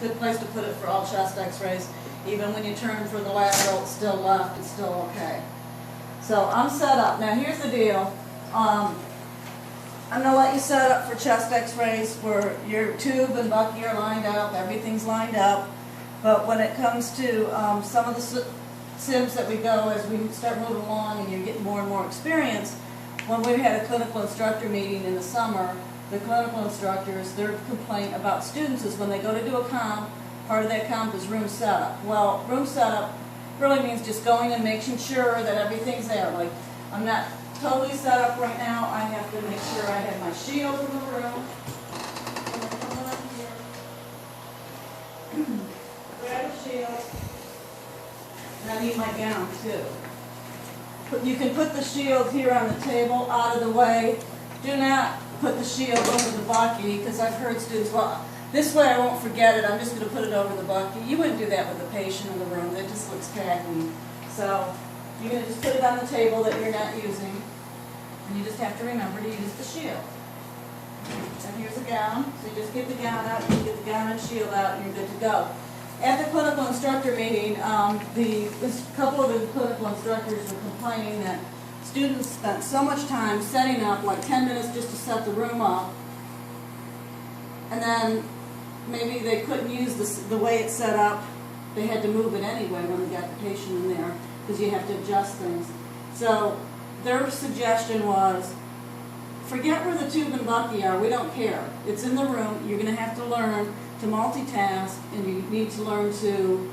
good place to put it for all chest x-rays. Even when you turn for the lateral, it's still left, it's still okay. So I'm set up. Now here's the deal. I'm going to let you set up for chest x-rays where your tube and Bucky are lined up, everything's lined up. But when it comes to some of the sims that we go as we start moving along and you're getting more and more experience, when we had a clinical instructor meeting in the summer, the clinical instructors, their complaint about students is when they go to do a comp, part of that comp is room setup. Well, room setup really means just going and making sure that everything's there. Like, I'm not totally set up right now. I have to make sure I have my shield in the room. Grab a shield. And I need my gown too. You can put the shield here on the table, out of the way. Do not put the shield over the Bucky, because I've heard students, well, this way I won't forget it, I'm just going to put it over the Bucky. You wouldn't do that with a patient in the room, that just looks tacky. So you're going to just put it on the table that you're not using, and you just have to remember to use the shield. And here's a gown, so you just get the gown out, you get the gown and shield out, and you're good to go. At the clinical instructor meeting, a couple of the clinical instructors were complaining that students spent so much time setting up, like 10 minutes just to set the room up, and then maybe they couldn't use the way it's set up. They had to move it anyway when they got the patient in there, because you have to adjust things. So their suggestion was, forget where the tube and Bucky are, we don't care. It's in the room, you're going to have to learn to multitask, and you need to learn to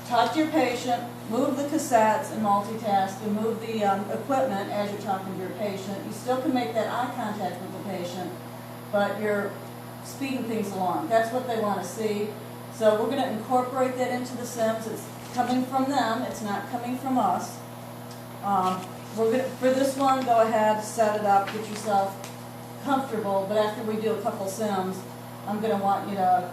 talk to your patient, move the cassettes and multitask, and move the equipment as you're talking to your patient. You still can make that eye contact with the patient, but you're speeding things along. That's what they want to see. So we're going to incorporate that into the sims. It's coming from them, it's not coming from us. For this one, go ahead, set it up, get yourself comfortable, but after we do a couple sims, I'm going to want you to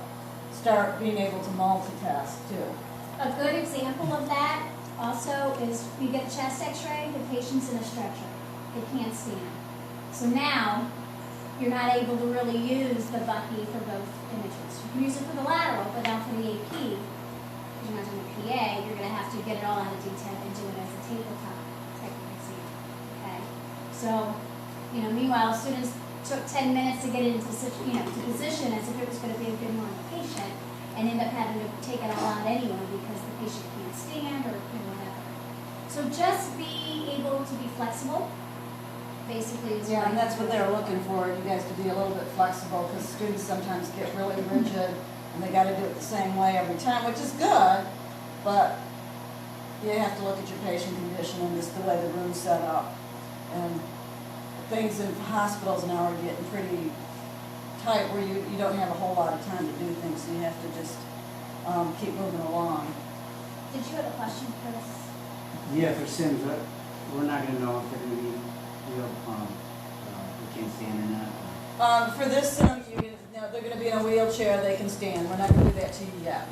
start being able to multitask too. A good example of that also is you get a chest x-ray, the patient's in a stretcher. They can't stand. So now you're not able to really use the Bucky for both images. You can use it for the lateral, but now for the AP, because you're not doing a PA, you're going to have to get it all out of D10 and do it as a tabletop type of exam. Okay? So, meanwhile, students took 10 minutes to get into to position as if it was going to be a good normal patient, and end up having to take it all out anyway because the patient can't stand or whatever. So just be able to be flexible, basically. Yeah, and that's what they're looking for, you guys to be a little bit flexible, because students sometimes get really rigid and they got to do it the same way every time, which is good, but you have to look at your patient condition and just the way the room's set up. And things in hospitals now are getting pretty tight where you don't have a whole lot of time to do things, so you have to just keep moving along. Did you have a question, Chris? Yeah, for Sims, we're not going to know if they're going to be they can't stand or not. For this sim, they're going to be in a wheelchair, they can stand. We're not going to do that to you yet.